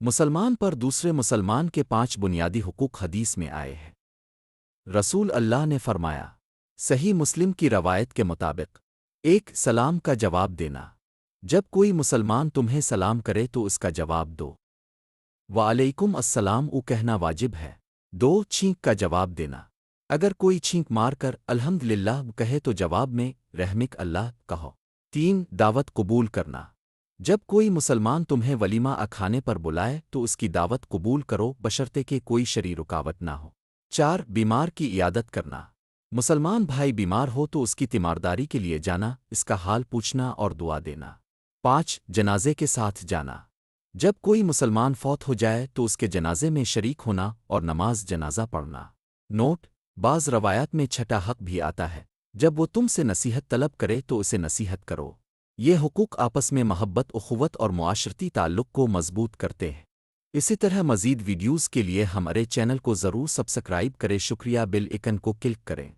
مسلمان پر دوسرے مسلمان کے 5 بنیادی حقوق حدیث میں آئے ہیں۔ رسول اللہ نے فرمایا، صحیح مسلم کی روایت کے مطابق، 1 سلام کا جواب دینا۔ جب کوئی مسلمان تمہیں سلام کرے تو اس کا جواب دو۔ وعلیکم السلام کہنا واجب ہے۔ 2 چھینک کا جواب دینا۔ اگر کوئی چھینک مار کر الحمدللہ کہے تو جواب میں رحمک اللہ کہو۔ 3 دعوت قبول کرنا۔ جب کوئی مسلمان تمہیں ولیمہ کھانے پر بلائے تو اس کی دعوت قبول کرو بشرطے کہ کوئی شرعی رکاوٹ نہ ہو۔ 4 بیمار کی عیادت کرنا۔ مسلمان بھائی بیمار ہو تو اس کی تیمارداری کے لیے جانا، اس کا حال پوچھنا اور دعا دینا۔ 5 جنازے کے ساتھ جانا۔ جب کوئی مسلمان فوت ہو جائے تو اس کے جنازے میں شریک ہونا اور نماز جنازہ پڑھنا۔ نوٹ: بعض روایات میں 6 حق بھی آتا ہے۔ جب وہ تم سے نصیحت طلب کرے تو اسے نصیحت کرو۔ یہ حقوق آپس میں محبت، اخوت اور معاشرتی تعلق کو مضبوط کرتے ہیں۔ اسی طرح مزید ویڈیوز کے لیے ہمارے چینل کو ضرور سبسکرائب کریں۔ شکریہ، بیل آئیکن کو کلک کریں۔